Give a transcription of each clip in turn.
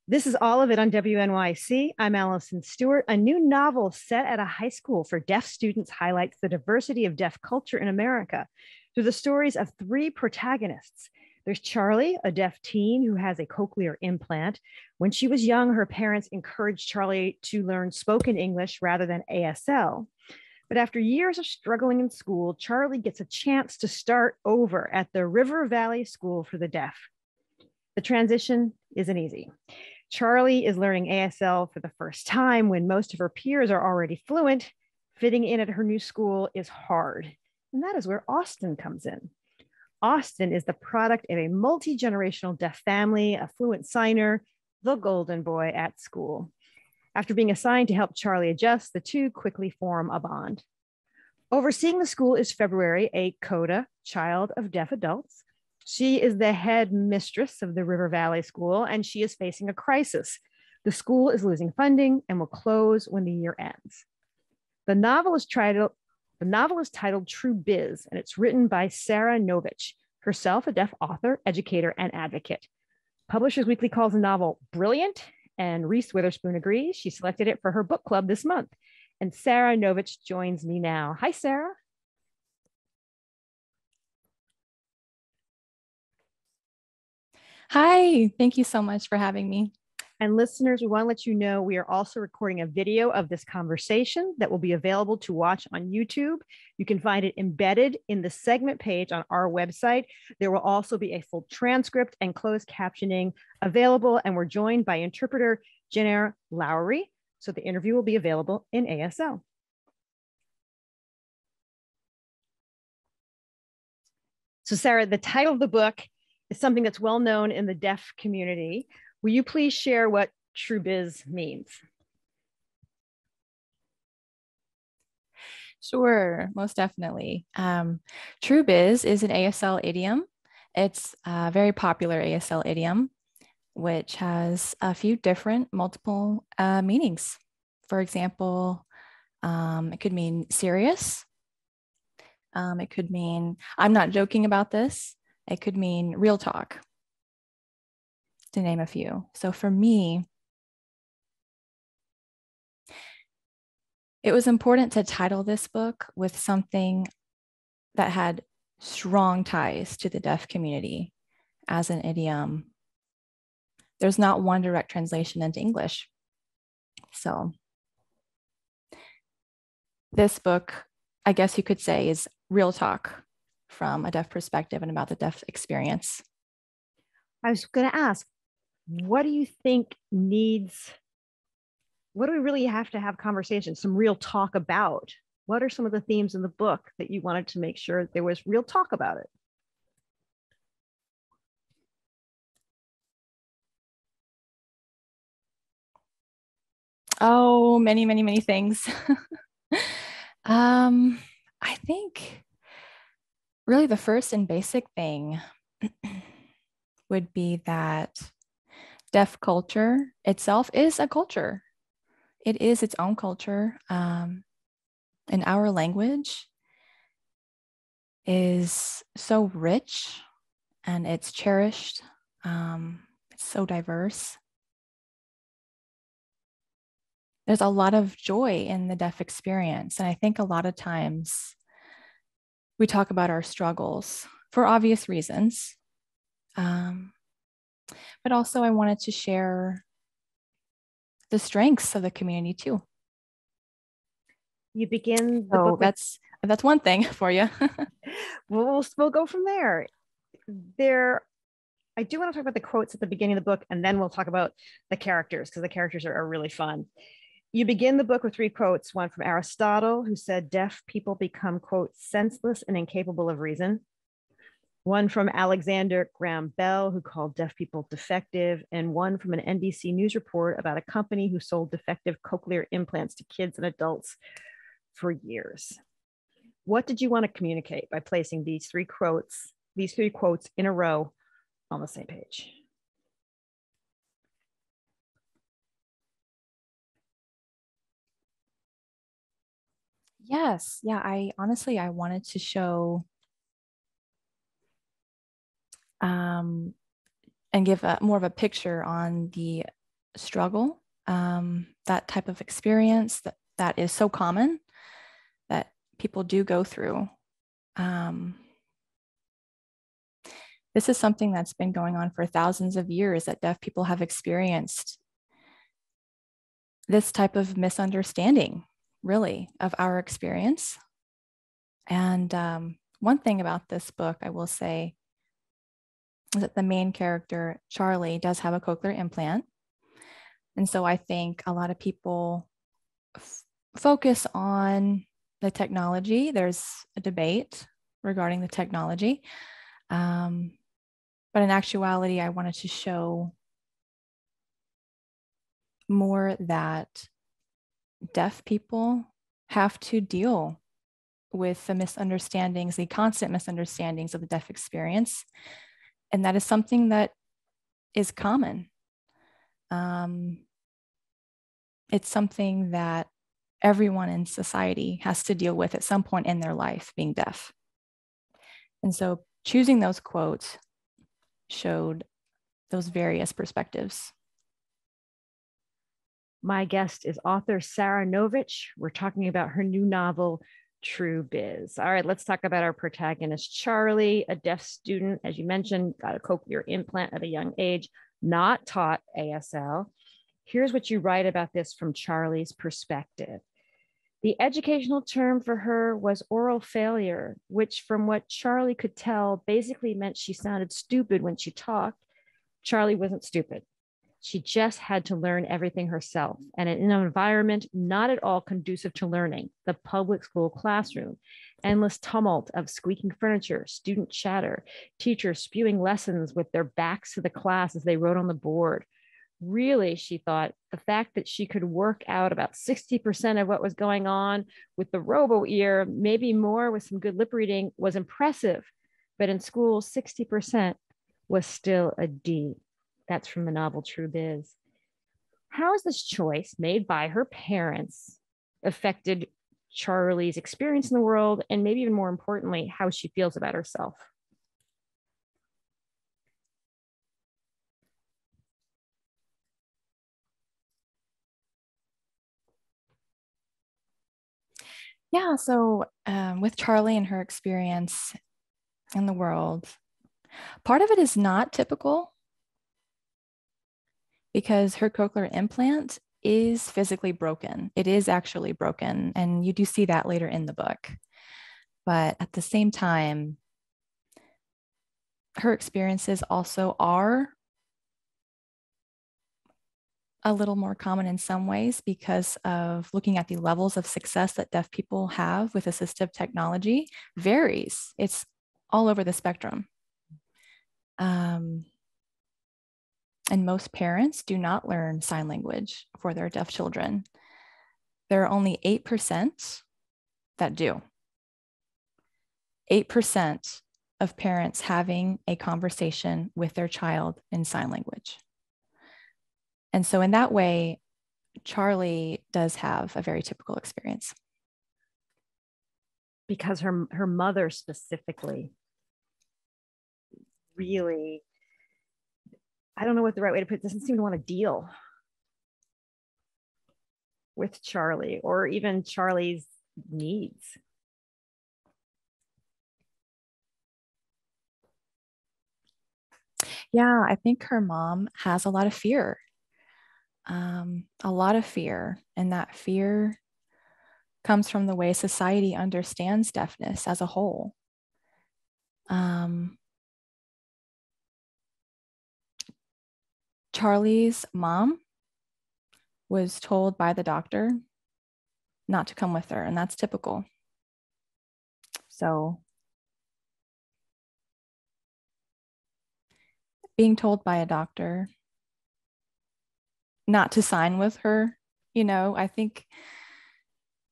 This is all of it on WNYC. I'm Alison Stewart. A new novel set at a high school for deaf students highlights the diversity of deaf culture in America through the stories of three protagonists. There's Charlie, a deaf teen who has a cochlear implant. When she was young, her parents encouraged Charlie to learn spoken English rather than ASL. But after years of struggling in school, Charlie gets a chance to start over at the River Valley School for the Deaf. The transition isn't easy. Charlie is learning ASL for the first time when most of her peers are already fluent. Fitting in at her new school is hard. And that is where Austin comes in. Austin is the product of a multi-generational deaf family, a fluent signer, the golden boy at school. After being assigned to help Charlie adjust, the two quickly form a bond. Overseeing the school is February, a CODA, child of deaf adults. She is the headmistress of the River Valley School, and she is facing a crisis. The school is losing funding and will close when the year ends. The novel is titled True Biz, and it's written by Sara Nović, herself a deaf author, educator, and advocate. Publishers Weekly calls the novel brilliant, and Reese Witherspoon agrees. She selected it for her book club this month. And Sara Nović joins me now. Hi, Sara. Hi, thank you so much for having me. And listeners, we want to let you know we are also recording a video of this conversation that will be available to watch on YouTube. You can find it embedded in the segment page on our website. There will also be a full transcript and closed captioning available. And we're joined by interpreter Genaere Lowrey. So the interview will be available in ASL. So Sara, the title of the book is something that's well known in the deaf community. Will you please share what True Biz means? Sure, most definitely. True Biz is an ASL idiom. It's a very popular ASL idiom, which has a few different multiple meanings. For example, it could mean serious. It could mean, I'm not joking about this. It could mean real talk, to name a few. So for me, it was important to title this book with something that had strong ties to the deaf community as an idiom. There's not one direct translation into English. So this book, I guess you could say, is real talk from a deaf perspective and about the deaf experience. I was going to ask, what do you think what do we really have to have conversations, some real talk about? What are some of the themes in the book that you wanted to make sure there was real talk about it? Oh, many, many, many things. I think really the first and basic thing would be that deaf culture itself is a culture. It is its own culture. And our language is so rich and it's cherished. It's so diverse. There's a lot of joy in the deaf experience. And I think a lot of times we talk about our struggles for obvious reasons. But also I wanted to share the strengths of the community too. You begin the book. That's one thing for you. We'll go from there. I do want to talk about the quotes at the beginning of the book, and then we'll talk about the characters, because the characters are really fun. You begin the book with three quotes, one from Aristotle, who said, deaf people become, quote, senseless and incapable of reason. One from Alexander Graham Bell, who called deaf people defective, and one from an NBC News report about a company who sold defective cochlear implants to kids and adults for years. What did you want to communicate by placing these three quotes in a row on the same page? Yes. Yeah. I wanted to show and give more of a picture on the struggle, that type of experience that is so common that people do go through. This is something that's been going on for thousands of years, that deaf people have experienced this type of misunderstanding, really, of our experience. And one thing about this book, I will say, is that the main character, Charlie, does have a cochlear implant. And so I think a lot of people focus on the technology. There's a debate regarding the technology. But in actuality, I wanted to show more that deaf people have to deal with the misunderstandings, the constant misunderstandings of the deaf experience. And that is something that is common. It's something that everyone in society has to deal with at some point in their life, being deaf. And so choosing those quotes showed those various perspectives. My guest is author Sara Nović. We're talking about her new novel, True Biz. All right, let's talk about our protagonist, Charlie, a deaf student, as you mentioned, got a cochlear implant at a young age, not taught ASL. Here's what you write about this from Charlie's perspective. The educational term for her was oral failure, which, from what Charlie could tell, basically meant she sounded stupid when she talked. Charlie wasn't stupid. She just had to learn everything herself, and in an environment not at all conducive to learning, the public school classroom. Endless tumult of squeaking furniture, student chatter, teachers spewing lessons with their backs to the class as they wrote on the board. Really, she thought, the fact that she could work out about 60% of what was going on with the robo ear, maybe more with some good lip reading, was impressive. But in school, 60% was still a D. That's from the novel True Biz. How has this choice made by her parents affected Charlie's experience in the world, and maybe even more importantly, how she feels about herself? Yeah, so with Charlie and her experience in the world, part of it is not typical because her cochlear implant is physically broken. It is actually broken, and you do see that later in the book. But at the same time, her experiences also are a little more common in some ways because of looking at the levels of success that deaf people have with assistive technology varies. It's all over the spectrum. And most parents do not learn sign language for their deaf children. There are only 8% that do. 8% of parents having a conversation with their child in sign language. And so in that way, Charlie does have a very typical experience. Because her mother specifically really, I don't know what the right way to put it, doesn't seem to want to deal with Charlie or even Charlie's needs. Yeah, I think her mom has a lot of fear. And that fear comes from the way society understands deafness as a whole. Charlie's mom was told by the doctor not to come with her, and that's typical. So being told by a doctor not to sign with her, I think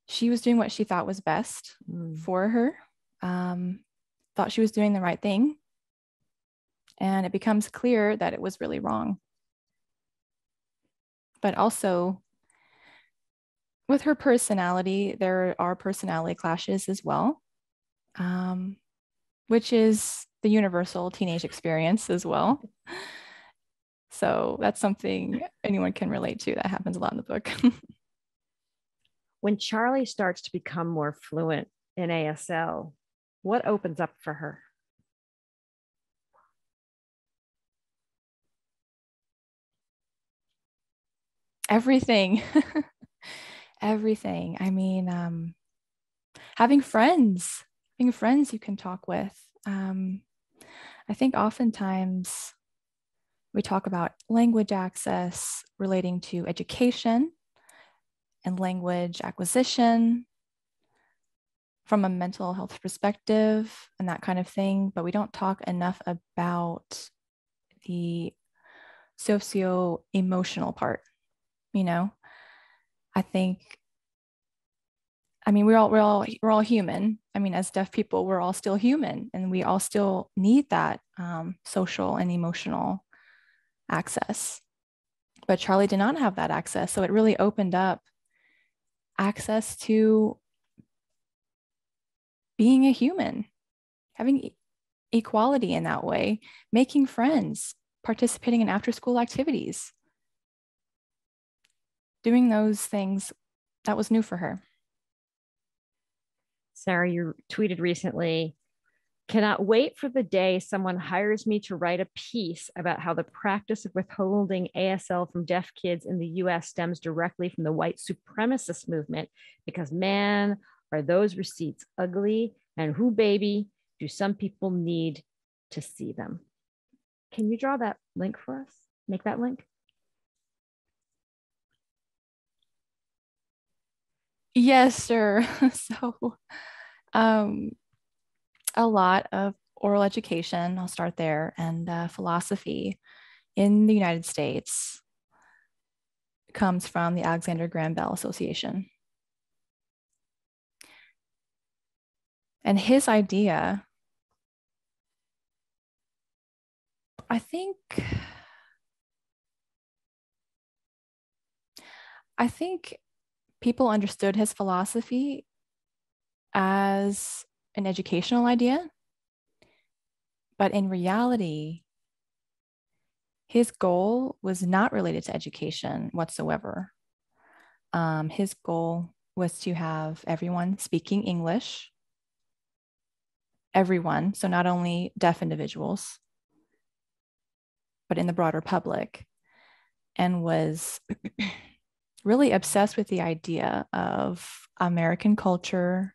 she was doing what she thought was best for her, thought she was doing the right thing. And it becomes clear that it was really wrong. But also with her personality, there are personality clashes as well, which is the universal teenage experience as well. So that's something anyone can relate to. That happens a lot in the book. When Charlie starts to become more fluent in ASL, what opens up for her? Everything. Everything. I mean, having friends you can talk with. I think oftentimes we talk about language access relating to education and language acquisition from a mental health perspective and that kind of thing, but we don't talk enough about the socio-emotional part, you know? I think, I mean, we're all human. I mean, as deaf people, we're all still human, and we all still need that social and emotional access. But Charlie did not have that access, so it really opened up access to being a human, having equality in that way, making friends, participating in after-school activities, doing those things. That was new for her. Sara, you tweeted recently, cannot wait for the day someone hires me to write a piece about how the practice of withholding ASL from deaf kids in the US stems directly from the white supremacist movement, because man, are those receipts ugly, and who baby, do some people need to see them. Can you draw that link for us? Make that link? Yes, sir. So a lot of oral education, I'll start there, and philosophy in the United States comes from the Alexander Graham Bell Association. And his idea, I think people understood his philosophy as an educational idea, but in reality, his goal was not related to education whatsoever. His goal was to have everyone speaking English, everyone, so not only deaf individuals, but in the broader public, and was really obsessed with the idea of American culture.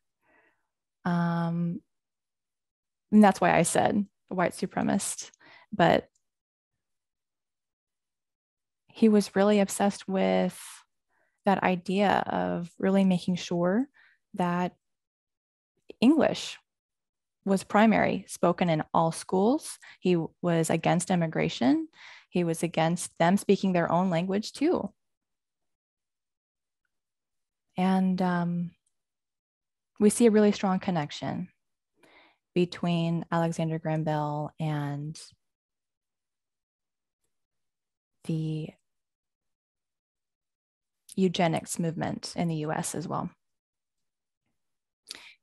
And that's why I said white supremacist, but he was really obsessed with that idea of really making sure that English was primary, spoken in all schools. He was against immigration. He was against them speaking their own language too. And we see a really strong connection between Alexander Graham Bell and the eugenics movement in the US as well,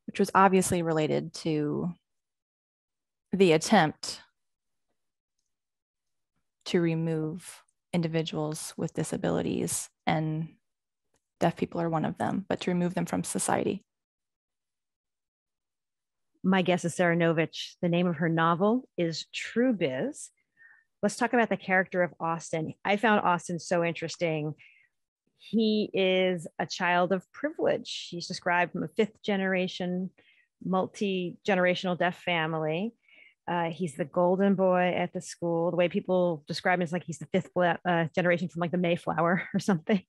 which was obviously related to the attempt to remove individuals with disabilities, and deaf people are one of them, but to remove them from society. My guest is Sara Nović. The name of her novel is True Biz. Let's talk about the character of Austin. I found Austin so interesting. He is a child of privilege. He's described from a fifth generation, multi-generational deaf family. He's the golden boy at the school. The way people describe him is like he's the fifth generation from like the Mayflower or something.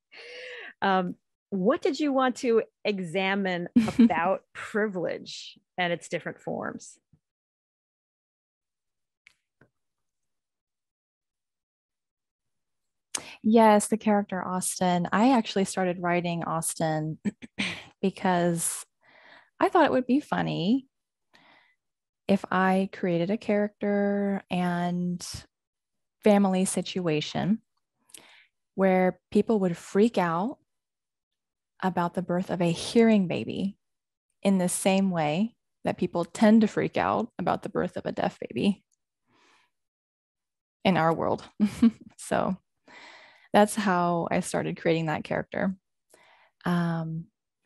What did you want to examine about privilege and its different forms? Yes, the character Austin. I actually started writing Austin because I thought it would be funny if I created a character and family situation where people would freak out about the birth of a hearing baby in the same way that people tend to freak out about the birth of a deaf baby. in our world. So that's how I started creating that character. Let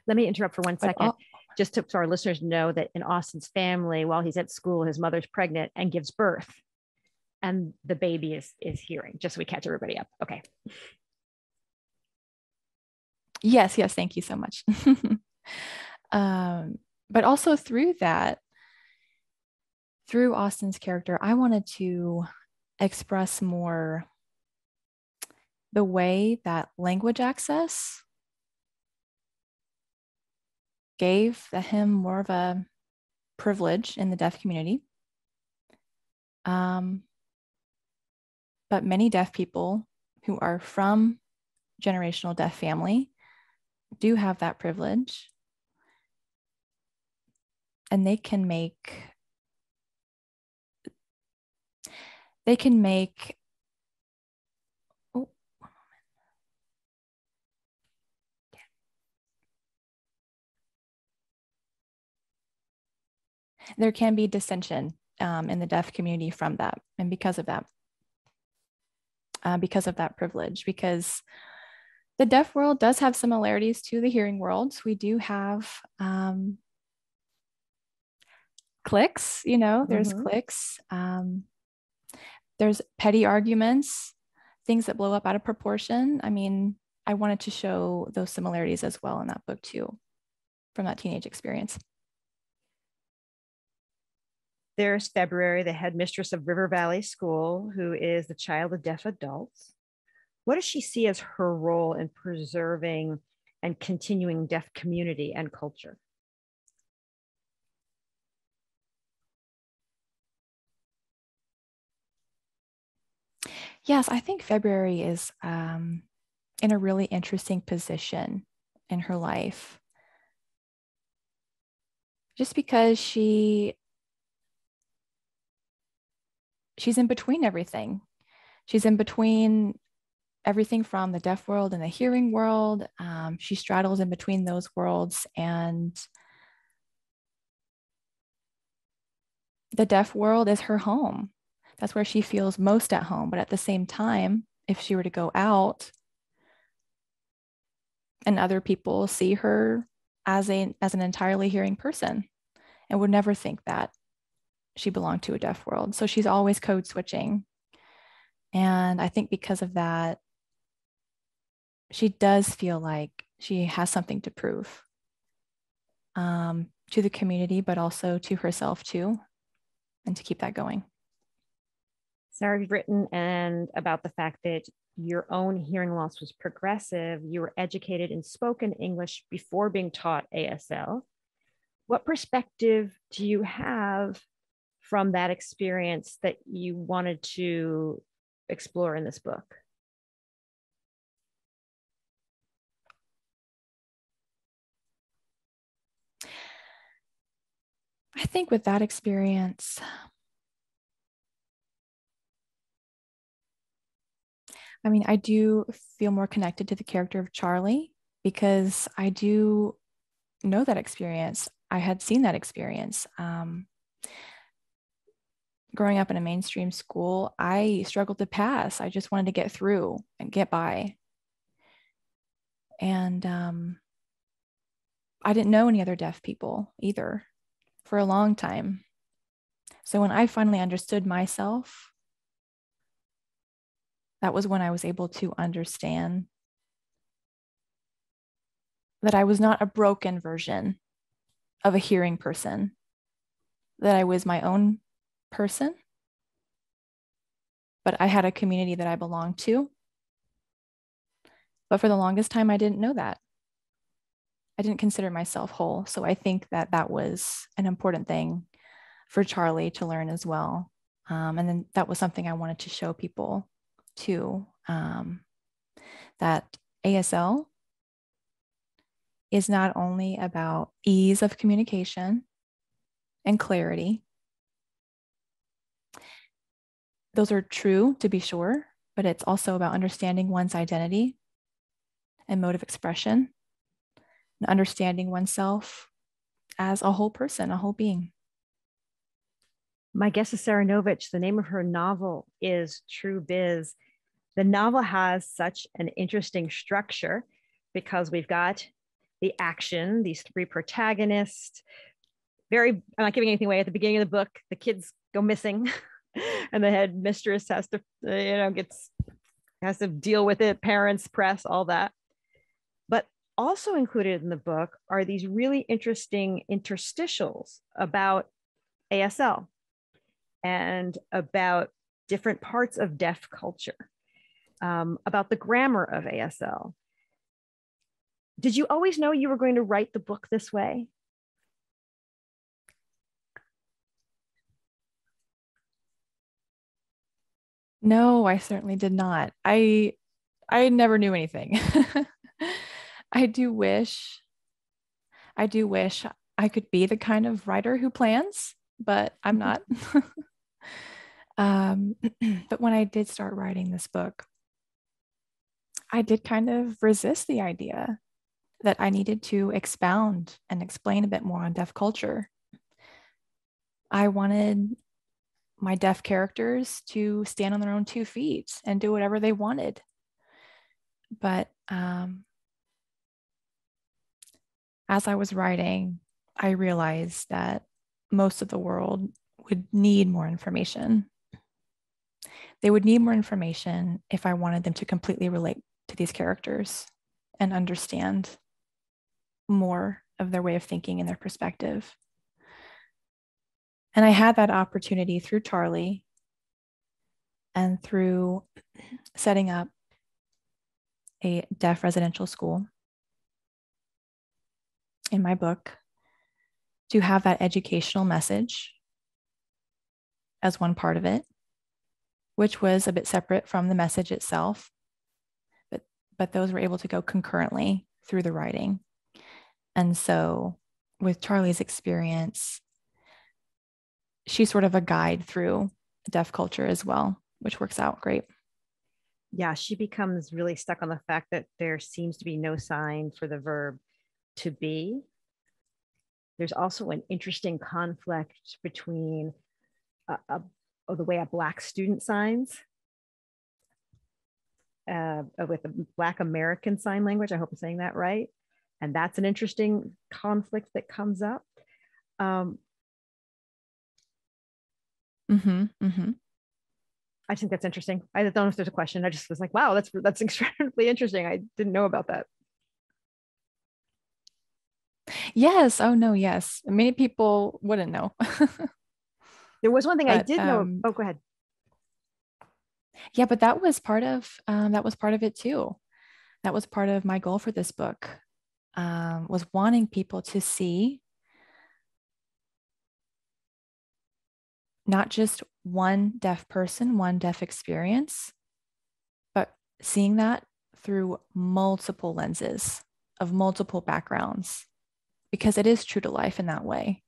me interrupt for 1 second, just so our listeners know that in Austin's family, while he's at school, his mother's pregnant and gives birth, and the baby is hearing, just so we catch everybody up. Okay. Yes, thank you so much. But also through Austin's character, I wanted to express more the way that language access gave him more of a privilege in the deaf community. But many deaf people who are from generational deaf family do have that privilege, and they can make there can be dissension in the deaf community from that, and because of that privilege, because the deaf world does have similarities to the hearing world. We do have cliques, there's cliques. There's petty arguments, things that blow up out of proportion. I mean, I wanted to show those similarities as well in that book too, from that teenage experience. There's February, the headmistress of River Valley School, who is the child of deaf adults. What does she see as her role in preserving and continuing deaf community and culture? Yes, I think February is in a really interesting position in her life, just because she's in between everything. She's in between everything from the deaf world and the hearing world. She straddles in between those worlds, and the deaf world is her home. That's where she feels most at home. But at the same time, if she were to go out and other people see her as an entirely hearing person, and would never think that she belonged to a deaf world. So she's always code switching. And I think because of that, she does feel like she has something to prove to the community, but also to herself too, and to keep that going. Sara, you've written about the fact that your own hearing loss was progressive. You were educated in spoken English before being taught ASL. What perspective do you have from that experience that you wanted to explore in this book? I think with that experience, I mean, I do feel more connected to the character of Charlie because I do know that experience. I had seen that experience. Growing up in a mainstream school, I struggled to pass. I just wanted to get through and get by. And I didn't know any other deaf people either for a long time. So when I finally understood myself, that was when I was able to understand that I was not a broken version of a hearing person, that I was my own person, but I had a community that I belonged to. But for the longest time, I didn't know that. I didn't consider myself whole. So I think that that was an important thing for Charlie to learn as well. And then that was something I wanted to show people too, that ASL is not only about ease of communication and clarity. Those are true, to be sure, but it's also about understanding one's identity and mode of expression, and understanding oneself as a whole person, a whole being. My guest is Sara Nović. The name of her novel is True Biz. The novel has such an interesting structure because we've got the action, these three protagonists. I'm not giving anything away. At the beginning of the book, the kids go missing and the headmistress has to, has to deal with it, parents, press, all that. But also included in the book are these really interesting interstitials about ASL and about different parts of deaf culture, about the grammar of ASL. Did you always know you were going to write the book this way? No, I certainly did not. I never knew anything. I do wish I could be the kind of writer who plans, but I'm not. But when I did start writing this book, I did kind of resist the idea that I needed to expound and explain a bit more on deaf culture. I wanted my deaf characters to stand on their own 2 feet and do whatever they wanted. But as I was writing, I realized that most of the world would need more information. They would need more information if I wanted them to completely relate to these characters and understand more of their way of thinking and their perspective. And I had that opportunity through Charlie and through setting up a deaf residential school in my book to have that educational message as one part of it, which was a bit separate from the message itself, but those were able to go concurrently through the writing. And so with Charlie's experience, she's sort of a guide through deaf culture as well, which works out great. Yeah, she becomes really stuck on the fact that there seems to be no sign for the verb to be. There's also an interesting conflict between the way a Black student signs with the Black American Sign Language. I hope I'm saying that right. And that's an interesting conflict that comes up. I think that's interesting. I don't know if there's a question. I just was like, wow, that's incredibly interesting. I didn't know about that. Yes. Oh no. Yes. Many people wouldn't know. There was one thing I did know. Oh, go ahead. Yeah, but that was part of it too. That was part of my goal for this book, was wanting people to see not just one deaf person, one deaf experience, but seeing that through multiple lenses of multiple backgrounds, because it is true to life in that way.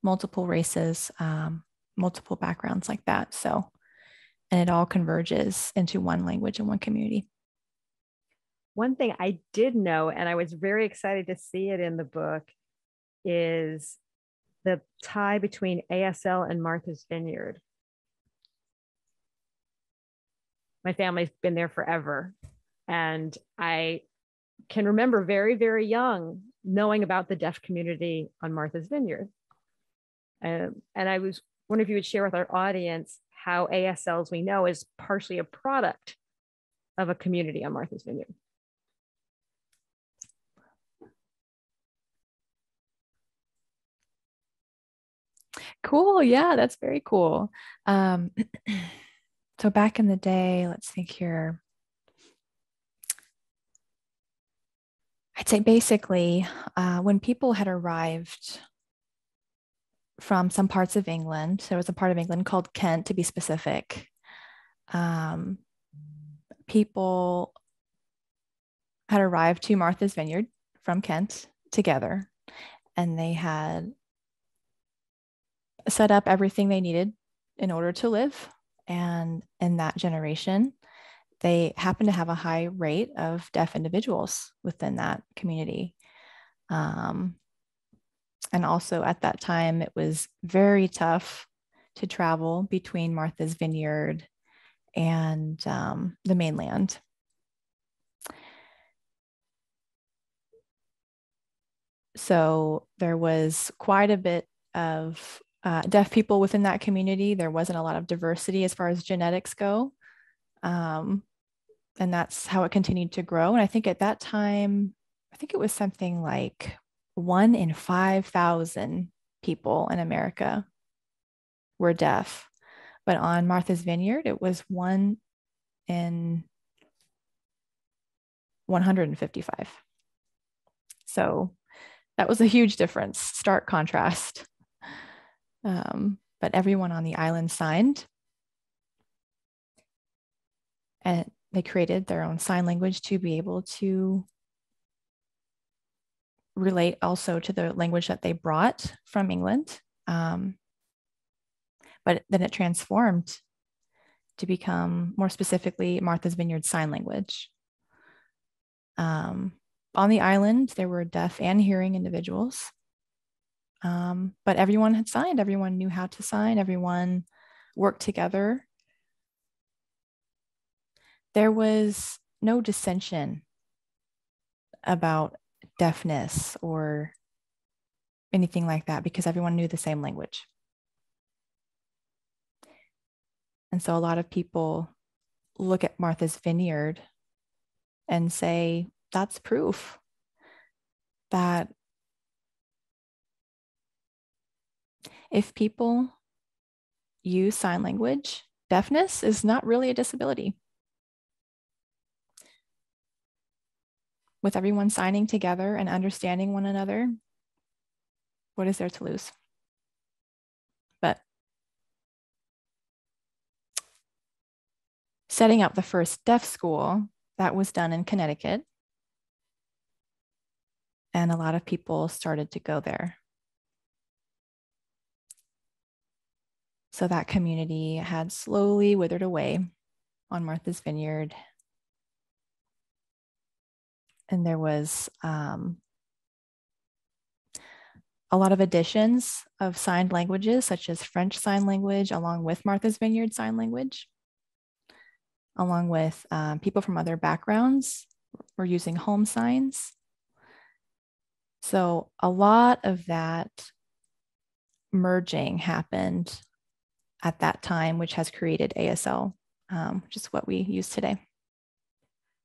Multiple races, multiple backgrounds like that. So, and it all converges into one language and one community. One thing I did know, and I was very excited to see it in the book, is the tie between ASL and Martha's Vineyard. My family's been there forever. And I can remember very, very young knowing about the deaf community on Martha's Vineyard. And I was wondering if you would share with our audience how ASL, as we know, is partially a product of a community on Martha's Vineyard. Cool. Yeah, that's very cool. So back in the day, let's think here. I'd say basically when people had arrived from some parts of England, there was a part of England called Kent, to be specific. People had arrived to Martha's Vineyard from Kent together, and they had set up everything they needed in order to live. And in that generation, they happened to have a high rate of deaf individuals within that community. And also at that time, it was very tough to travel between Martha's Vineyard and the mainland. So there was quite a bit of deaf people within that community. There wasn't a lot of diversity as far as genetics go. And that's how it continued to grow. And I think at that time, I think it was something like 1 in 5,000 people in America were deaf. But on Martha's Vineyard, it was 1 in 155. So that was a huge difference, stark contrast. But everyone on the island signed. And they created their own sign language to be able to relate also to the language that they brought from England. But then it transformed to become more specifically Martha's Vineyard Sign Language. On the island, there were deaf and hearing individuals, but everyone had signed. Everyone knew how to sign. Everyone worked together. There was no dissension about deafness or anything like that because everyone knew the same language. And so a lot of people look at Martha's Vineyard and say, that's proof that if people use sign language, deafness is not really a disability. With everyone signing together and understanding one another, what is there to lose? But setting up the first deaf school, that was done in Connecticut. And a lot of people started to go there. So that community had slowly withered away on Martha's Vineyard. And there was a lot of additions of signed languages, such as French Sign Language, along with Martha's Vineyard Sign Language, along with people from other backgrounds were using home signs. So a lot of that merging happened at that time, which has created ASL, which is what we use today.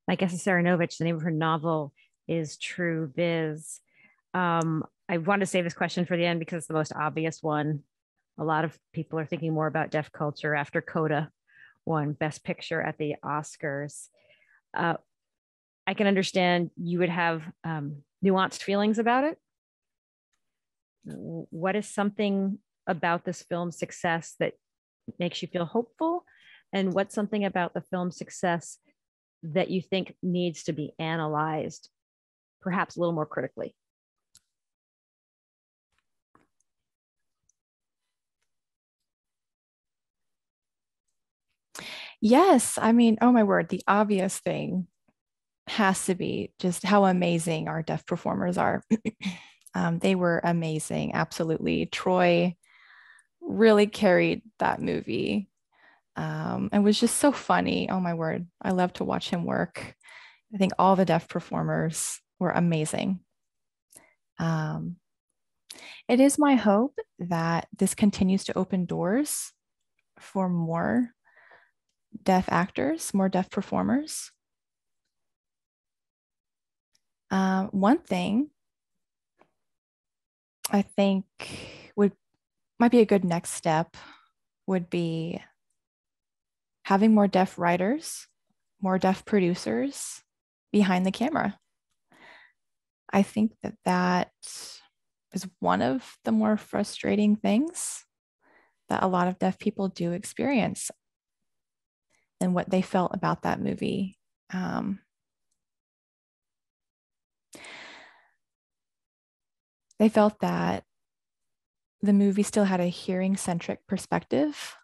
My guest is Sara Nović. The name of her novel is True Biz. I want to save this question for the end because it's the most obvious one. A lot of people are thinking more about deaf culture after CODA won Best Picture at the Oscars. I can understand you would have nuanced feelings about it. What is something about this film's success that makes you feel hopeful? And what's something about the film's success that you think needs to be analyzed, perhaps a little more critically? Yes, I mean, oh my word, the obvious thing has to be just how amazing our deaf performers are. They were amazing, absolutely. Troy really carried that movie and was just so funny. Oh my word, I love to watch him work. I think all the deaf performers were amazing. It is my hope that this continues to open doors for more deaf actors, more deaf performers. One thing I think might be a good next step would be having more deaf writers, more deaf producers behind the camera. I think that is one of the more frustrating things that a lot of deaf people do experience and what they felt about that movie. They felt that the movie still had a hearing-centric perspective.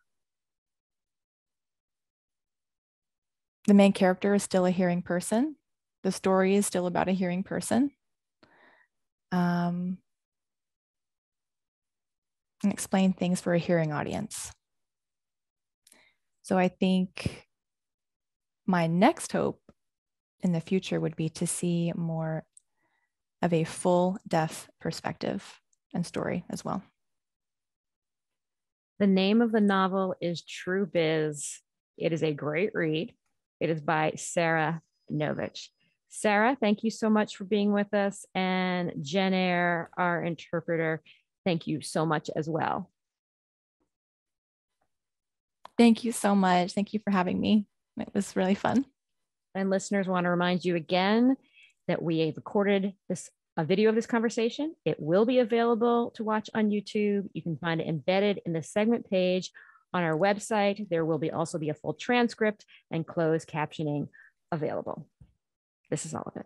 The main character is still a hearing person. The story is still about a hearing person. and explain things for a hearing audience. So I think my next hope in the future would be to see more of a full deaf perspective and story as well. The name of the novel is True Biz. It is a great read. It is by Sara Nović. Sara, thank you so much for being with us. And Genaere, our interpreter, thank you so much as well. Thank you so much. Thank you for having me. It was really fun. And listeners, want to remind you again that we have recorded a video of this conversation. It will be available to watch on YouTube. You can find it embedded in the segment page on our website. There will also be a full transcript and closed captioning available. This is all of it.